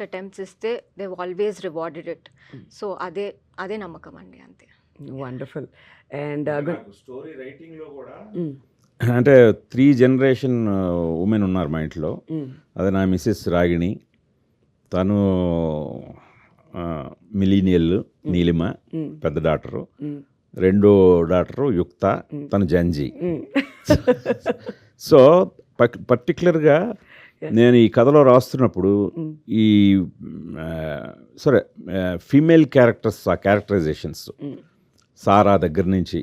Attempts ఇస్తే they always rewarded it. So అదే అదే నమ్మకం అండి, అంతే. వండర్ఫుల్. అండ్ స్టోరీ రైటింగ్లో కూడా అంటే 3 జనరేషన్ ఉమెన్ ఉన్నారు మా ఇంట్లో. అదే నా మిస్సెస్ రాగిణి, తను మిలీనియల్ నీలిమ, పెద్ద డాక్టరు. రెండో డాక్టరు యుక్త, తను జంజీ. సో పర్టికులర్గా నేను ఈ కథలో రాస్తున్నప్పుడు ఈ సరే ఫీమేల్ క్యారెక్టర్స్, ఆ క్యారెక్టరైజేషన్స్ సారా దగ్గర నుంచి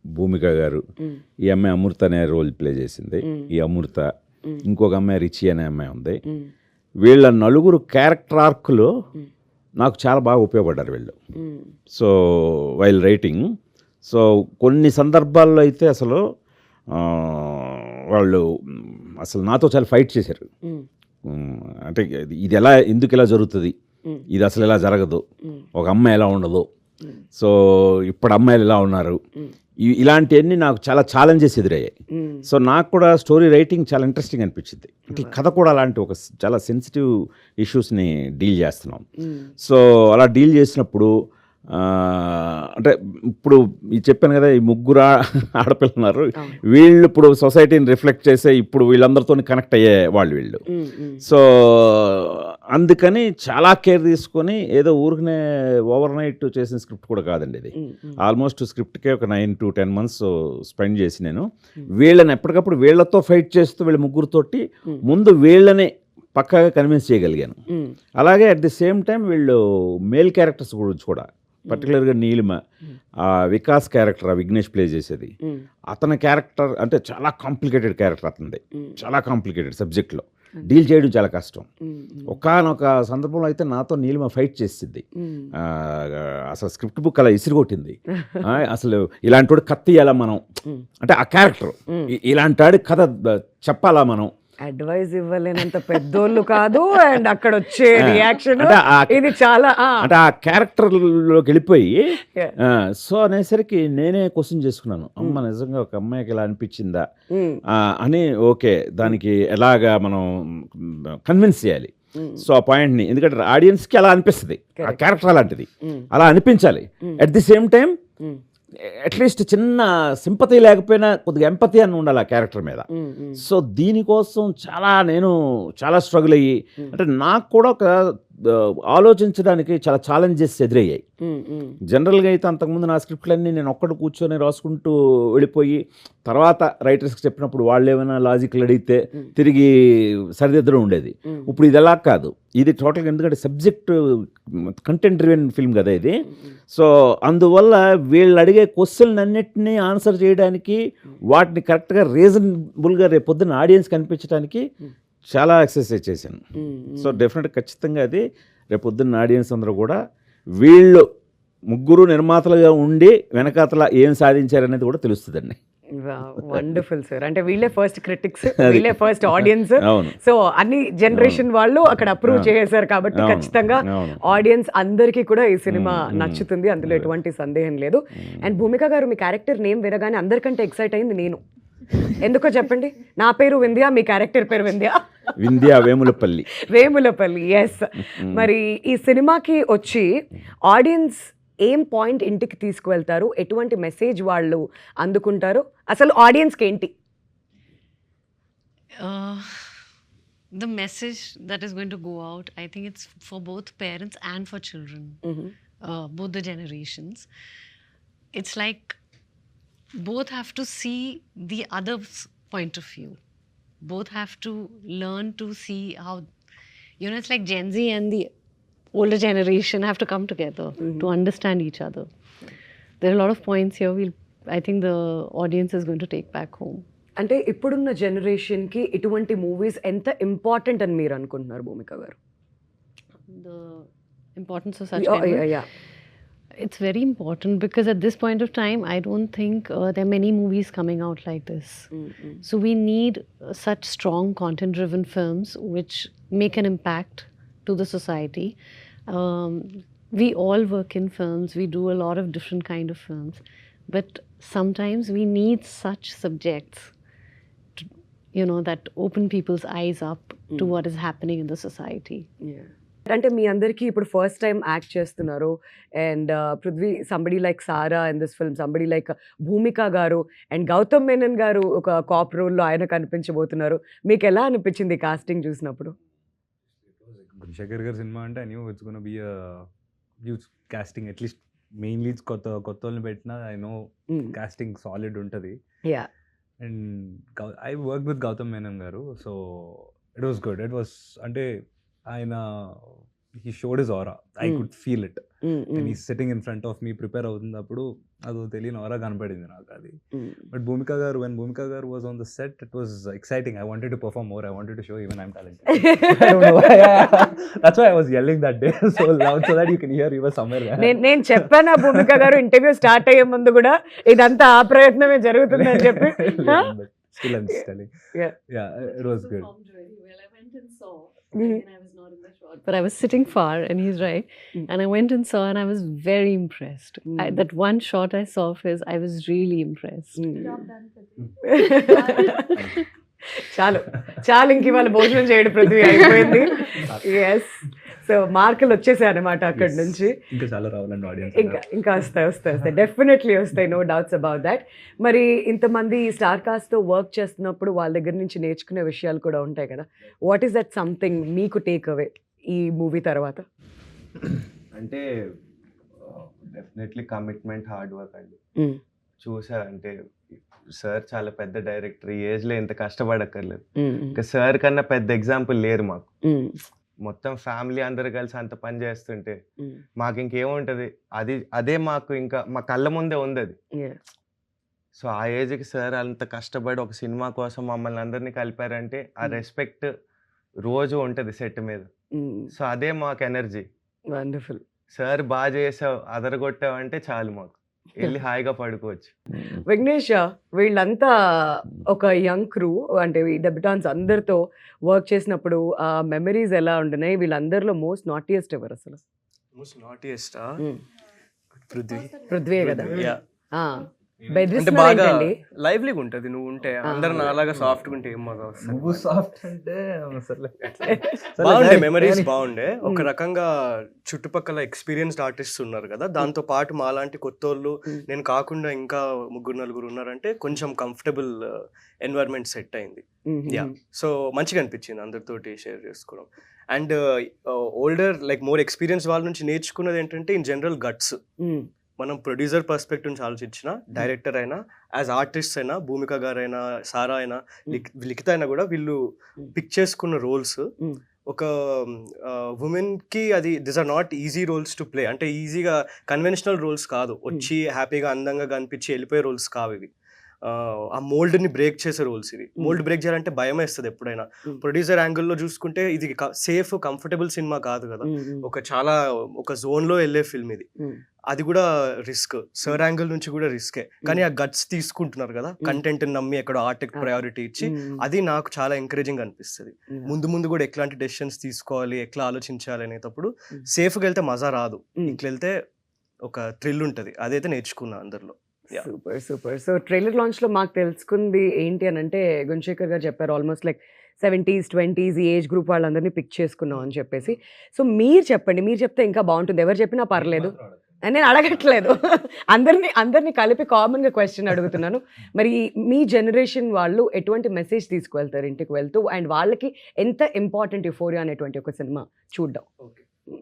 భూమిక గారు, ఈ అమ్మాయి అమృత అనే రోల్ ప్లే చేసింది, ఈ అమృత, ఇంకొక అమ్మాయి రిచి అనే అమ్మాయి ఉంది. వీళ్ళ నలుగురు క్యారెక్టర్ ఆర్క్లో నాకు చాలా బాగా ఉపయోగపడ్డారు వీళ్ళు. సో వైల్ రైటింగ్, సో కొన్ని సందర్భాల్లో అయితే అసలు వాళ్ళు అసలు నాతో చాలా ఫైట్ చేశారు. అంటే ఇది ఎలా, ఎందుకు ఇలా జరుగుతుంది, ఇది అసలు ఎలా జరగదు, ఒక అమ్మాయి ఎలా ఉండదు, సో ఇప్పుడు అమ్మాయిలు ఎలా ఉన్నారు, ఇలాంటివన్నీ నాకు చాలా ఛాలెంజెస్ ఎదురయ్యాయి. సో నాకు కూడా స్టోరీ రైటింగ్ చాలా ఇంట్రెస్టింగ్ అనిపించింది. అంటే కథ కూడా అలాంటి ఒక చాలా సెన్సిటివ్ ఇష్యూస్ని డీల్ చేస్తున్నాం. సో అలా డీల్ చేసినప్పుడు అంటే ఇప్పుడు చెప్పాను కదా, ఈ ముగ్గురు ఆడపిల్లలు ఉన్నారు, వీళ్ళు ఇప్పుడు సొసైటీని రిఫ్లెక్ట్ చేసే, ఇప్పుడు వీళ్ళందరితో కనెక్ట్ అయ్యే వాళ్ళు వీళ్ళు. సో అందుకని చాలా కేర్ తీసుకొని, ఏదో ఊరికనే ఓవర్ నైట్ చేసిన స్క్రిప్ట్ కూడా కాదండి ఇది. ఆల్మోస్ట్ స్క్రిప్ట్కే ఒక 9 to 10 months స్పెండ్ చేసి నేను వీళ్ళని ఎప్పటికప్పుడు వీళ్ళతో ఫైట్ చేస్తూ, వీళ్ళ ముగ్గురుతోటి ముందు వీళ్ళని పక్కాగా కన్విన్స్ చేయగలిగాను. అలాగే అట్ ది సేమ్ టైం వీళ్ళు మేల్ క్యారెక్టర్స్ గురించి కూడా, పర్టికులర్గా నీలిమ, ఆ వికాస్ క్యారెక్టర్, ఆ విఘ్నేష్ ప్లే చేసేది, అతని క్యారెక్టర్ అంటే చాలా కాంప్లికేటెడ్ క్యారెక్టర్ అతనిది. చాలా కాంప్లికేటెడ్ సబ్జెక్ట్లో డీల్ చేయడం చాలా కష్టం. ఒకానొక సందర్భంలో అయితే నాతో నీలిమ ఫైట్ చేసింది. అసలు స్క్రిప్ట్ బుక్ అలా ఇసిరిగొట్టింది. అసలు ఇలాంటి వాడు కత్తి ఎలా మనం, అంటే ఆ క్యారెక్టర్ ఇలాంటి వాడి కథ చెప్పాలా మనం, అడ్వైజ్ ఇవ్వలేనంత పెద్దోళ్ళు కాదు. అండ్ అక్కడ వచ్చే రియాక్షన్ ఇది చాలా, అంటే ఆ క్యారెక్టర్లోకి వెళ్ళిపోయి, సో అనేసరికి నేనే క్వశ్చన్ చేసుకున్నాను, అమ్మ నిజంగా ఒక అమ్మాయికి ఇలా అనిపించిందా అని. ఓకే, దానికి ఎలాగా మనం కన్విన్స్ చేయాలి. సో ఆ పాయింట్ని, ఎందుకంటే ఆడియన్స్కి అలా అనిపిస్తుంది, ఆ క్యారెక్టర్ అలాంటిది, అలా అనిపించాలి. At the same time at least చిన్న సింపతి లేకపోయినా కొద్దిగా ఎంపతి అని ఉండాలి ఆ క్యారెక్టర్ మీద. సో దీనికోసం నేను చాలా స్ట్రగుల్ అయ్యి, అంటే నాకు కూడా ఒక ఆలోచించడానికి చాలా ఛాలెంజెస్ ఎదురయ్యాయి. జనరల్గా అయితే అంతకుముందు నా స్క్రిప్ట్లన్నీ నేను ఒక్కడు కూర్చొని రాసుకుంటూ వెళ్ళిపోయి, తర్వాత రైటర్స్కి చెప్పినప్పుడు వాళ్ళు ఏమైనా లాజిక్లు అడిగితే తిరిగి సరిదిద్దడం ఉండేది. ఇప్పుడు ఇది ఎలా కాదు, ఇది టోటల్గా, ఎందుకంటే సబ్జెక్ట్ కంటెంట్ డ్రివెన్ ఫిల్మ్ కదా ఇది. సో అందువల్ల వీళ్ళు అడిగే క్వశ్చన్ అన్నిటినీ ఆన్సర్ చేయడానికి, వాటిని కరెక్ట్గా రీజనబుల్గా రేపు పొద్దున్న ఆడియన్స్ కనిపించడానికి చాలా ఎక్సర్సైజ్ చేశాను. సో డెఫినెట్గా ఖచ్చితంగా అది రేపు పొద్దున్న ఆడియన్స్ అందరూ కూడా వీళ్ళు ముగ్గురు నిర్మాతలుగా ఉండి వెనకాతల ఏం సాధించారనేది కూడా తెలుస్తుందండి. Wonderful sir. అంటే వీళ్ళే ఫస్ట్ క్రిటిక్స్, వీళ్ళే ఫస్ట్ ఆడియన్స్. సో అన్ని జనరేషన్ వాళ్ళు అక్కడ అప్రూవ్ చేశారు కాబట్టి ఖచ్చితంగా ఆడియన్స్ అందరికీ కూడా ఈ సినిమా నచ్చుతుంది, అందులో ఎటువంటి సందేహం లేదు. అండ్ భూమిక గారు, మీ క్యారెక్టర్ నేమ్ వినగానే అందరికంటే ఎక్సైట్ అయింది నేను. ఎందుకో చెప్పండి. నా పేరు వింధ్య, మీ క్యారెక్టర్ పేరు వింధ్య వేములపల్లి. వేములపల్లి, ఎస్. మరి ఈ సినిమాకి వచ్చి ఆడియన్స్ ఏం పాయింట్ ఇంటికి తీసుకువెళ్తారు, ఎటువంటి మెసేజ్ వాళ్ళు అందుకుంటారు, అసలు ఆడియన్స్కి ఏంటి? The message that is going to go out, I think it's for both parents and for children, both the generations. It's like both have to see the other's point of view. Both have to learn to see how, it's like Gen Z and the older generation have to come together to understand each other. There are a lot of points here I think the audience is going to take back home. అంటే ఇప్పుడున్న జనరేషన్కి ఇటువంటి movies ఎంత important అని మీరు అనుకుంటున్నారు భూమిక గారు? The importance of such It's very important because at this point of time, I don't think there are many movies coming out like this. So we need such strong content-driven films which make an impact to the society. We all work in films. We do a lot of different kind of films. But sometimes we need such subjects that open people's eyes up to what is happening in the society. అంటే మీ అందరికీ ఇప్పుడు first time act చేస్తున్నారు and Prithvi somebody like Sara in this film, somebody like Bhumika గారు and Gautam Menon గారు ఒక cap రోల్లో ఆయన కనిపించబోతున్నారు. మీకు ఎలా అనిపించింది కాస్టింగ్ చూసినప్పుడు? గుణశేఖర్ గారి సినిమా అంటే I knew it's gonna be huge casting, at least main leads కొత్త వాళ్ళని పెట్టినా ఐ నో కాస్టింగ్ సాలిడ్ ఉంటుంది. Yeah, and I work with Gautham Menon గారు, so it was good. It was అంటే ఆయన he showed his aura, I could feel it and ఈ sitting in front of me prepare అవుతున్నప్పుడు అదో తెలియని ఆరా కనపడింది నాకు అది. బట్ భూమిక గారు, when Bhoomika garu was on the set, it was exciting. I wanted to perform more, I wanted to show even I'm talented. That's why I was yelling that day so loud so that you can hear you were somewhere there. నేను చెప్పాను భూమిక గారు interview start అయ్యే ముందు కూడా ఇదంతా ఆ ప్రయత్నమే జరుగుతుందని చెప్పి. But still I'm just telling. Yeah, it was good. I went and saw, and I was not in the shot, but I was sitting far, and he's right. And I went and saw, and I was very impressed. That one shot I saw of his, I was really impressed. చాలు ఇంక ఇవాళ భోజనం చేయడం పృథ్వీ అయిపోయింది. Yes, so మార్కులు వచ్చేసాయి అనమాట అక్కడి నుంచి. ఇంకా చాలా రావాలండి ఆడియన్స్. ఇంకా వస్తాయి డెఫినెట్లీ వస్తాయి, నో డౌట్స్ అబౌట్ దాట్. మరి ఇంతమంది స్టార్ కాస్ట్తో వర్క్ చేస్తున్నప్పుడు వాళ్ళ దగ్గర నుంచి నేర్చుకునే విషయాలు కూడా ఉంటాయి కదా. వాట్ ఈస్ దట్ సంథింగ్ మీకు టేక్ అవే ఈ మూవీ తర్వాత? అంటే డెఫినెట్లీ కమిట్మెంట్, హార్డ్ వర్క్ అండి. చూసా అంటే సార్ చాలా పెద్ద డైరెక్టర్, ఈ ఏజ్లో ఇంత కష్టపడక్కర్లేదు. ఇంకా సార్ కన్నా పెద్ద ఎగ్జాంపుల్ లేరు మాకు. మొత్తం ఫ్యామిలీ అందరు కలిసి అంత పని చేస్తుంటే మాకు ఇంకేముంటది, అదే మాకు ఇంకా మా కళ్ళ ముందే ఉంది అది. సో ఆ ఏజ్కి సార్ అంత కష్టపడి ఒక సినిమా కోసం మమ్మల్ని అందరినీ కలిపారంటే ఆ రెస్పెక్ట్ రోజు ఉంటుంది సెట్ మీద. సో అదే మాకు ఎనర్జీ. వండర్ఫుల్. సార్ బాగా చేసావు, అదరగొట్టావంటే చాలు, మాకు వెళ్ళి హాయిగా పడుకోవచ్చు. విఘ్నేష్, వీళ్ళంతా ఒక యంగ్ క్రూ, అంటే ఈ డెబ్యూటాన్స్ అందరితో వర్క్ చేసినప్పుడు ఆ మెమరీస్ ఎలా ఉంటున్నాయి? వీళ్ళందరిలో మోస్ట్ నాటియెస్ట్ ఎవరు అసలు? మోస్ట్ నాటియెస్ట్ పృథ్వీ కదా. అంటే బాగా లైవ్లీగా ఉంటది. నువ్వు ఉంటే అందరు నాలాగా సాఫ్ట్ ఉంటే ఏం మజా వస్తుంది. నువ్వు సాఫ్ట్ అంటే బాగుండే మెమరీస్, బాగుండే. ఒక రకంగా చుట్టుపక్కల ఎక్స్పీరియన్స్డ్ ఆర్టిస్ట్ ఉన్నారు కదా, దాంతో పాటు మాలాంటి కొత్త వాళ్ళు నేను కాకుండా ఇంకా 3-4 ఉన్నారంటే కొంచెం కంఫర్టబుల్ ఎన్వైరన్మెంట్ సెట్ అయింది. యా, సో మంచిగా అనిపించింది అందరితోటి షేర్ చేసుకోవడం. And older like more experience వాళ్ళ నుంచి నేర్చుకున్నది ఏంటంటే ఇన్ జనరల్ గట్స్. మనం ప్రొడ్యూసర్ పర్స్పెక్టివ్ నుంచి ఆలోచించిన, డైరెక్టర్ అయినా, యాజ్ ఆర్టిస్ట్ అయినా, భూమిక గారైనా, సారా అయినా, లిఖిత అయినా కూడా వీళ్ళు పిక్ చేసుకున్న రోల్స్ ఒక ఉమెన్కి అది this are not easy roles to play. అంటే ఈజీగా కన్వెన్షనల్ రోల్స్ కాదు, వచ్చి హ్యాపీగా అందంగా కనిపించి వెళ్ళిపోయే రోల్స్ కావు ఇవి. ఆ మోల్డ్ని బ్రేక్ చేసే రోల్స్ ఇవి. మోల్డ్ బ్రేక్ చేయాలంటే భయం వేస్తుంది ఎప్పుడైనా. ప్రొడ్యూసర్ యాంగిల్లో చూసుకుంటే ఇది సేఫ్ కంఫర్టబుల్ సినిమా కాదు కదా, ఒక జోన్లో వెళ్ళే ఫిల్మ్ ఇది. అది కూడా రిస్క్, సర్ యాంగిల్ నుంచి కూడా రిస్కే. కానీ ఆ గట్స్ తీసుకుంటున్నారు కదా, కంటెంట్ నమ్మి ఎక్కడ ఆర్ట్కి ప్రయారిటీ ఇచ్చి, అది నాకు చాలా ఎంకరేజింగ్ అనిపిస్తుంది. ముందు కూడా ఎట్లాంటి డెసిషన్స్ తీసుకోవాలి, ఎట్లా ఆలోచించాలి అనేటప్పుడు సేఫ్గా వెళ్తే మజా రాదు, ఇట్లా వెళ్తే ఒక థ్రిల్ ఉంటుంది. అదైతే నేర్చుకున్నా అందరిలో. సూపర్. సో ట్రైలర్ లాంచ్లో మాకు తెలుసుకుంది ఏంటి అని అంటే, గుణశేఖర్ గారు చెప్పారు ఆల్మోస్ట్ లైక్ 70s, 20s ఈ ఏజ్ గ్రూప్ వాళ్ళందరినీ పిక్ చేసుకున్నాం అని చెప్పేసి. సో మీరు చెప్పండి, మీరు చెప్తే ఇంకా బాగుంటుంది. ఎవరు చెప్పినా పర్లేదు, నేను అడగట్లేదు, అందరినీ కలిపి కామన్గా క్వశ్చన్ అడుగుతున్నాను. మరి మీ జనరేషన్ వాళ్ళు ఎటువంటి మెసేజ్ తీసుకువెళ్తారు ఇంటికి వెళ్తూ, అండ్ వాళ్ళకి ఎంత ఇంపార్టెంట్ యుఫోరియా అనేటువంటి ఒక సినిమా చూద్దాం.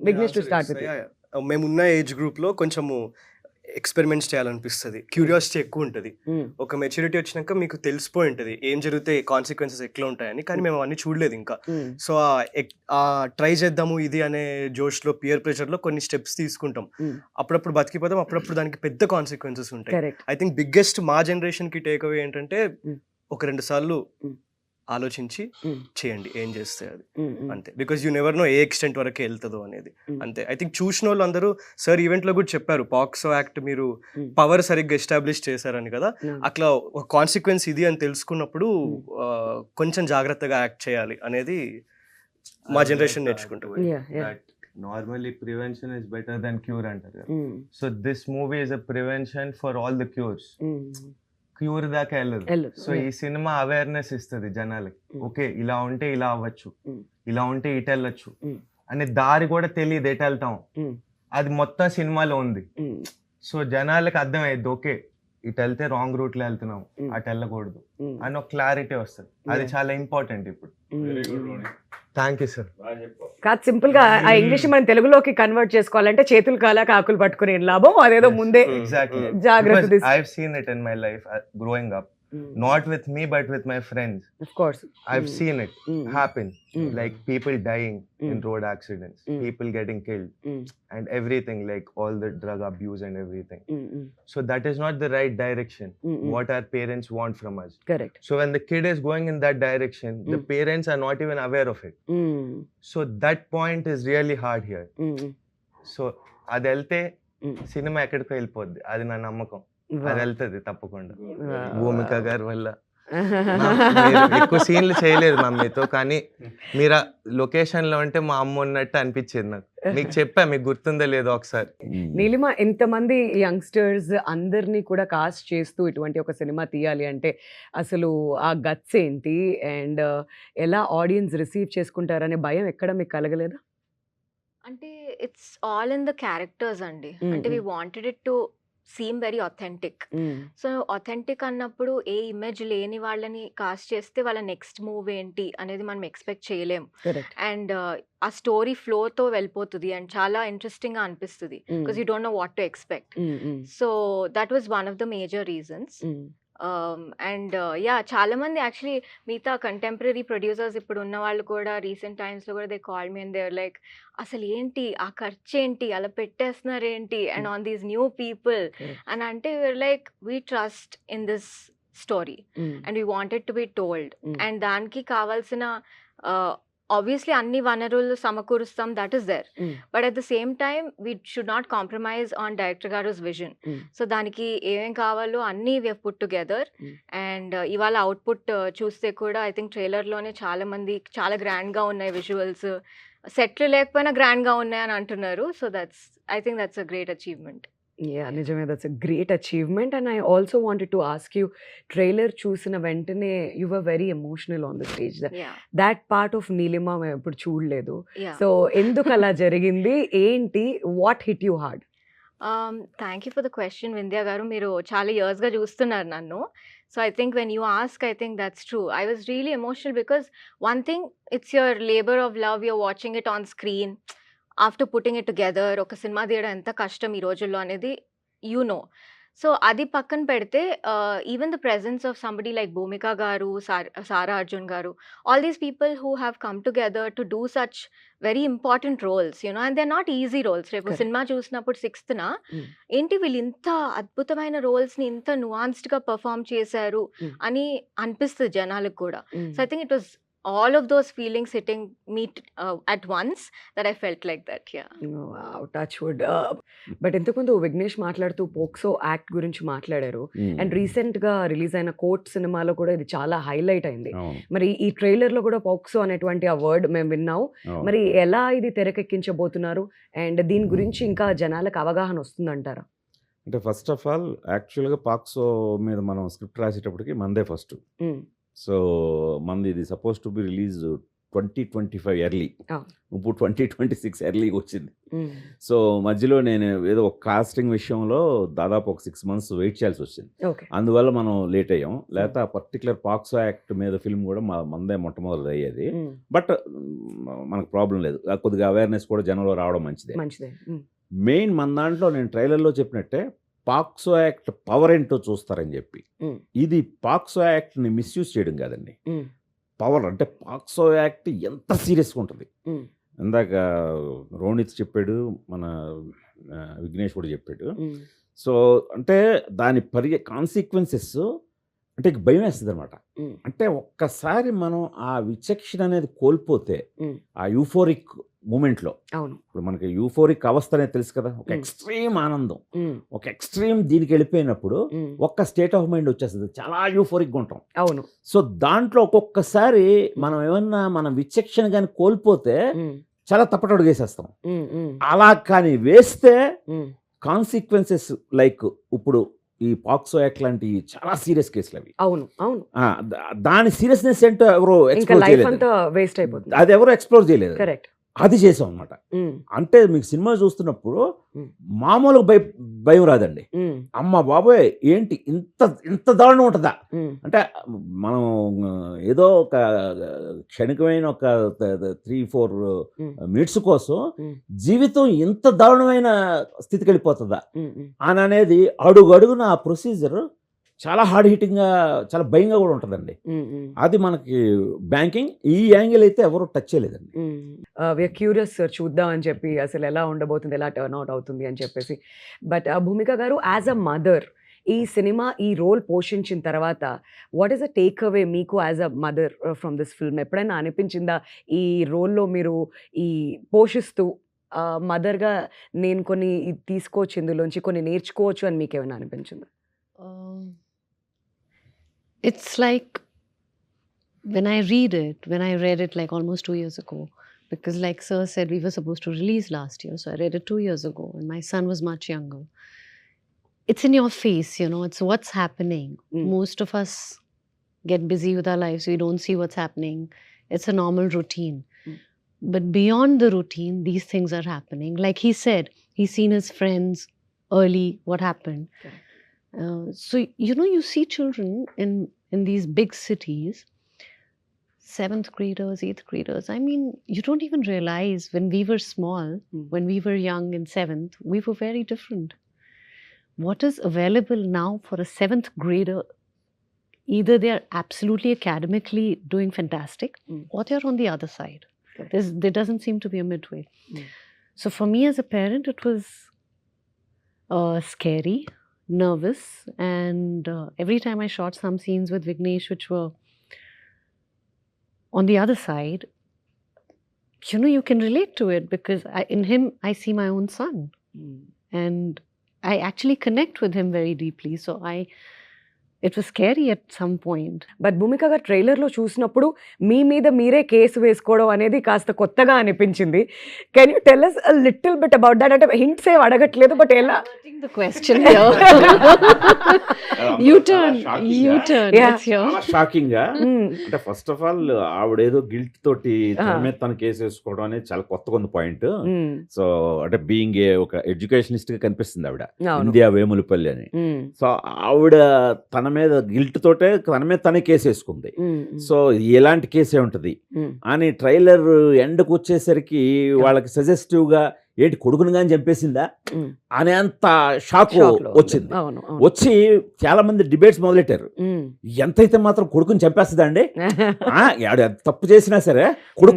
Vignesh to start with. మేమున్న ఏజ్ గ్రూప్లో కొంచెము ఎక్స్పెరిమెంట్స్ చేయాలనిపిస్తుంది, క్యూరియాసిటీ ఎక్కువ ఉంటుంది. ఒక మెచ్యూరిటీ వచ్చినాక మీకు తెలిసిపోయి ఉంటుంది ఏం జరిగితే కాన్సిక్వెన్సెస్ ఎట్లా ఉంటాయని. కానీ మేము అవన్నీ చూడలేదు ఇంకా. సో ఆ ట్రై చేద్దాము ఇది అనే జోష్లో, పియర్ ప్రెషర్లో కొన్ని స్టెప్స్ తీసుకుంటాం. అప్పుడప్పుడు బతికిపోతాం, అప్పుడప్పుడు దానికి పెద్ద కాన్సిక్వెన్సెస్ ఉంటాయి. ఐ థింక్ బిగ్గెస్ట్ మా జనరేషన్కి టేక్ అవే ఏంటంటే, 1-2 సార్లు ఆలోచించి చేయండి ఏం చేస్తే అది, అంతే. Because you never know A extent వరకే వెళ్తుందో అనేది, అంతే. ఐ థింక్ చూసిన వాళ్ళు అందరూ సార్ ఈవెంట్లో కూడా చెప్పారు, పాక్సో యాక్ట్ మీరు పవర్ సరిగ్గా ఎస్టాబ్లిష్ చేశారని కదా. అట్లా ఒక కాన్సిక్వెన్స్ ఇది అని తెలుసుకున్నప్పుడు కొంచెం జాగ్రత్తగా యాక్ట్ చేయాలి అనేది మా జనరేషన్ నేర్చుకుంటాం. Normally prevention is better than cure అంటారు కదా. So this movie is a prevention for all the cures. Cure దాకా వెళ్ళదు. వెళ్ళదు. సో ఈ సినిమా అవేర్నెస్ ఇస్తుంది జనాలకి. Mm. ఓకే, ఇలా ఉంటే ఇలా అవ్వచ్చు, Mm. ఇలా ఉంటే ఇటు వెళ్ళొచ్చు Mm. అనే దారి కూడా తెలియదు ఎటు వెళ్తాం. Mm. అది మొత్తం సినిమాలో ఉంది. Mm. సో జనాలకి అర్థమయ్యేది, ఓకే ఇటు వెళ్తే రాంగ్ రూట్ లో వెళ్తున్నాం, Mm. అటు వెళ్ళకూడదు Mm. అని ఒక క్లారిటీ వస్తుంది. అది Yeah. చాలా ఇంపార్టెంట్ ఇప్పుడు. Very good Roni, thank you sir. బాగా చెప్పావు. కాదు, సింపుల్ గా ఆ ఇంగ్లీష్ మనం తెలుగులోకి కన్వర్ట్ చేసుకోవాలంటే చేతులు కాలా కాకులు పట్టుకుని ఏం లాభం, అదేదో ముందే ఎగ్జాక్ట్లీ. జాగ్రత్త I've seen it in my life growing up, not with me but with my friends. Of course I've seen it happen, Mm. like people dying in Mm. road accidents, Mm. people getting killed, and everything, like all the drug abuse and everything. So that is not the right direction, what our parents want from us. Correct. So when the kid is going in that direction, the parents are not even aware of it. So that point is really hard here. So అది వెళ్తే cinema ఎక్కడికో వెళ్ళిపోద్ది, అది నా నమ్మకం. అది వెళ్తుంది తప్పకుండా భూమిక గారి వల్ల. మీరు ఎక్కువ సీన్లు చేయలేదు మమ్మీతో, కానీ మీరు లొకేషన్ లో ఉంటే మా అమ్మ ఉన్నట్టు అనిపించేది నాకు. మీకు చెప్పా, మీకు గుర్తుందో లేదో ఒకసారి. నీలిమ, ఎంతమంది యంగ్స్టర్స్ అందరినీ కూడా కాస్ట్ చేస్తూ ఇటువంటి ఒక సినిమా తీయాలి అంటే అసలు ఆ గట్స్ ఏంటి అండ్ ఎలా ఆడియన్స్ రిసీవ్ చేసుకుంటారనే భయం ఎక్కడ మీకు కలగలేదా? అంటే it's all in the characters అండి. అంటే we wanted it to seem very authentic. So authentic అన్నప్పుడు ఏ ఇమేజ్ లేని వాళ్ళని కాస్ట్ చేస్తే వాళ్ళ నెక్స్ట్ మూవ్ ఏంటి అనేది మనం ఎక్స్పెక్ట్ చేయలేం. కరెక్ట్. అండ్ ఆ స్టోరీ ఫ్లోతో వెళ్ళిపోతుంది అండ్ చాలా ఇంట్రెస్టింగ్గా అనిపిస్తుంది because you don't know what to expect. So that was one of the major reasons. And yeah, చాలా మంది యాక్చువల్లీ మిగతా కంటెంపరీ ప్రొడ్యూసర్స్ ఇప్పుడు ఉన్న వాళ్ళు కూడా రీసెంట్ టైమ్స్లో కూడా they call me and there like, అసలు ఏంటి ఆ ఖర్చు ఏంటి అలా పెట్టేస్తున్నారు ఏంటి and on these new people అని అంటే like we trust in this story and we wanted to be told. And దానికి కావాల్సిన obviously అన్ని వనరులు సమకూరుస్తాం, that is there. But at the same time we should not compromise on director గారుస్ vision. So దానికి ఏమేం కావాలో అన్నీ we have put together. And ఇవాళ అవుట్పుట్ చూస్తే కూడా ఐ థింక్ ట్రైలర్లోనే చాలా మంది చాలా గ్రాండ్గా ఉన్నాయి విజువల్స్, సెట్లు లేకపోయినా గ్రాండ్గా ఉన్నాయి అని అంటున్నారు. So I think that's a great achievement. Yeah, నిజమే, that's a great achievement. And I also wanted to ask you, trailer చూసిన వెంటనే you were very emotional on the stage. That part of Neelima మేము ఎప్పుడు చూడలేదు. సో ఎందుకు అలా జరిగింది, ఏంటి, what hit you hard? Thank you for the question Vindhya garu. మీరు చాలా ఇయర్స్గా చూస్తున్నారు నన్ను. So I think when you ask, I think that's true. I was really emotional because one thing, it's your labor of love, you're watching it on screen. After putting it together ఒక cinema తీయడం ఎంత కష్టం ఈ రోజుల్లో అనేది you know. So అది పక్కన పెడితే even the presence of somebody like Bhumika garu, Sara Arjun garu, all these people who have come together to do such very important roles, you know, and they are not easy roles. రేపు సినిమా చూసినప్పుడు 6th ఏంటి వీళ్ళు ఇంత అద్భుతమైన రోల్స్ని ఇంత నువాన్స్డ్గా పర్ఫామ్ చేశారు అని అనిపిస్తుంది జనాలకు కూడా. So I think it was all of those feelings hitting me at once that I felt like that. Yeah. Wow, touch wood. But ఇంతకుముందు విఘ్నేష్ మాట్లాడుతూ పోక్సో యాక్ట్ గురించి మాట్లాడారు. అండ్ రీసెంట్ గా రిలీజ్ అయిన కోర్ట్ సినిమాలో కూడా ఇది చాలా హైలైట్ అయింది. మరి ఈ ట్రైలర్ లో కూడా పోక్సో అనేటువంటి ఆ వర్డ్ మేము విన్నాం. మరి ఎలా ఇది తెరకెక్కించబోతున్నారు అండ్ దీని గురించి ఇంకా జనాలకు అవగాహన వస్తుందంటారా? అంటే ఫస్ట్ ఆఫ్ ఆల్ యాక్చువల్గా పాక్సో మీద మనం స్క్రిప్ట్ రాసేటప్పటికి మందే ఫస్ట్. సో మంది ఇది suppose to be release 2025 early, ఇప్పుడు 2026 ఎర్లీగా వచ్చింది. సో మధ్యలో నేను ఏదో ఒక కాస్టింగ్ విషయంలో దాదాపు ఒక 6 months వెయిట్ చేయాల్సి వచ్చింది. అందువల్ల మనం లేట్ అయ్యాం. లేకపోతే ఆ పర్టికులర్ పాక్సో యాక్ట్ మీద ఫిల్మ్ కూడా మందే మొట్టమొదటి అయ్యేది. బట్ మనకు ప్రాబ్లం లేదు, కొద్దిగా అవేర్నెస్ కూడా జనంలో రావడం మంచిదే. మెయిన్ మన దాంట్లో నేను ట్రైలర్లో చెప్పినట్టే పాక్సో యాక్ట్ పవర్ ఏంటో చూస్తారని చెప్పి, ఇది పాక్సో యాక్ట్ని మిస్యూజ్ చేయడం కాదండి. పవర్ అంటే పాక్సో యాక్ట్ ఎంత సీరియస్గా ఉంటుంది. ఇందాక రోనిత్ చెప్పాడు, మన విఘ్నేష్ కూడా చెప్పాడు. సో అంటే దాని కాన్సిక్వెన్సెస్ అంటే భయం వేస్తుంది అనమాట. అంటే ఒక్కసారి మనం ఆ విచక్షణ అనేది కోల్పోతే ఆ యూఫోరిక్ మూమెంట్లో, ఇప్పుడు మనకి యూఫోరిక్ అవస్థ అనేది తెలుసు కదా, ఒక ఎక్స్ట్రీమ్ ఆనందం, ఒక ఎక్స్ట్రీమ్ దీనికి వెళ్ళిపోయినప్పుడు ఒక్క స్టేట్ ఆఫ్ మైండ్ వచ్చేస్తుంది, చాలా యూఫోరిక్గా ఉంటాం. అవును. సో దాంట్లో ఒక్కొక్కసారి మనం ఏమన్నా మన విచక్షణ కానీ కోల్పోతే చాలా తప్పటడుగు వేసేస్తాం. అలా కానీ వేస్తే కాన్సిక్వెన్సెస్ లైక్ ఇప్పుడు ఈ పాక్సో యాక్ట్ లాంటి చాలా సీరియస్ కేసులు అవి. అవును అవును, దాని సీరియస్నెస్ ఏంటో ఎవరు ఇంకా ఎక్స్ప్లోర్ లైఫ్ చేయలేదు, అంతా వేస్ట్ అయిపోతుంది. అది ఎవరు ఎక్స్ప్లోర్ చేయలేదు. కరెక్ట్. అది చేసాం అనమాట. అంటే మీకు సినిమా చూస్తున్నప్పుడు మామూలుగా భయం రాదండి. అమ్మ బాబోయ్ ఏంటి ఇంత ఇంత దారుణం ఉంటుందా అంటే మనం ఏదో ఒక క్షణికమైన ఒక 3-4 మినిట్స్ కోసం జీవితం ఇంత దారుణమైన స్థితికి వెళ్ళిపోతుందా అని అనేది అడుగు అడుగున ఆ ప్రొసీజర్ చాలా హార్డ్ హిట్టింగ్గా, చాలా భయంగా కూడా ఉంటుందండి. అది మనకి బ్యాంకింగ్ ఈ యాంగిల్ అయితే ఎవరు టచ్ చేయలేదండి. వీఆర్ క్యూరియస్ సార్, చూద్దాం అని చెప్పి అసలు ఎలా ఉండబోతుంది, ఎలా టర్న్ అవుట్ అవుతుంది అని చెప్పేసి. But Bhumika garu, as a mother ఈ సినిమా ఈ రోల్ పోషించిన తర్వాత what is a takeaway మీకు as a mother from this film? ఎప్పుడైనా అనిపించిందా ఈ రోల్లో మీరు ఈ పోషిస్తూ మదర్గా నేను కొన్ని తీసుకోవచ్చు, ఇందులోంచి కొన్ని నేర్చుకోవచ్చు అని మీకు ఏమైనా అనిపించిందా? It's like when I read it like almost 2 years ago, because like sir said, we were supposed to release last year, so I read it 2 years ago and my son was much younger. It's in your face, you know, it's what's happening. Most of us get busy with our lives, we don't see what's happening. It's a normal routine. But beyond the routine, these things are happening. Like he said, he's seen his friends early, what happened. So, you know, you see children in these big cities, 7th graders, 8th graders. I mean, you don't even realize when we were small, when we were young in 7th, we were very different. What is available now for a 7th grader? Either they are absolutely academically doing fantastic, or they are on the other side. There doesn't seem to be a midway. So for me as a parent, it was scary, nervous, and every time I shot some scenes with Vignesh which were on the other side, you know, you can relate to it because in him I see my own son, and I actually connect with him very deeply. So it was scary at some point. But Bhumika garu ట్రైలర్లో చూసినప్పుడు మీ మీద మీరే case వేసుకోవడం అనేది కాస్త కొత్తగా అనిపించింది. Can you tell us a little bit about that? అంటే హింట్స్ ఏం అడగట్లేదు, బట్ ఎలా? The question here. U-turn. Shocking గా అంటే ఫస్ట్ ఆఫ్ ఆల్ ఆవిడేదో గిల్ట్ తోటి తన మీద తన కేసు వేసుకోవడం అనేది చాలా కొత్తగా ఉంది పాయింట్. సో అంటే బీయింగ్ ఒక ఎడ్యుకేషనిస్ట్ గా కనిపిస్తుంది ఆవిడ, ఇండియా వేములపల్లి అని. సో ఆవిడ తన మీద గిల్ట్ తోటే తన మీద తనే కేసు వేసుకుంది. సో ఎలాంటి కేసే ఉంటుంది అని ట్రైలర్ ఎండ్కి వచ్చేసరికి వాళ్ళకి సజెస్టివ్ గా ఏంటి కొడుకుని కానీ చంపేసిందా అనే అంత షాక్ వచ్చింది. వచ్చి చాలా మంది డిబేట్స్ మొదలెట్టారు. ఎంతైతే మాత్రం కొడుకుని చంపేస్తుందా అండి, తప్పు చేసినా సరే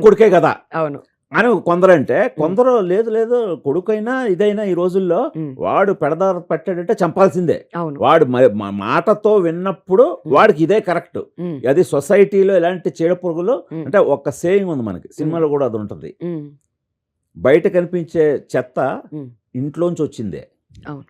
కొడుకే కదా అవును అని కొందరంటే, కొందరు లేదు లేదు కొడుకైనా ఇదైనా ఈ రోజుల్లో వాడు పెడదారు పెట్టాడంటే చంపాల్సిందే. వాడు మాటతో విన్నప్పుడు వాడికి ఇదే కరెక్ట్. అది సొసైటీలో ఇలాంటి చీడపురుగులు అంటే ఒక సేయింగ్ ఉంది మనకి, సినిమాలో కూడా అది ఉంటుంది, బయట కనిపించే చెత్త ఇంట్లోంచి వచ్చిందే. అవును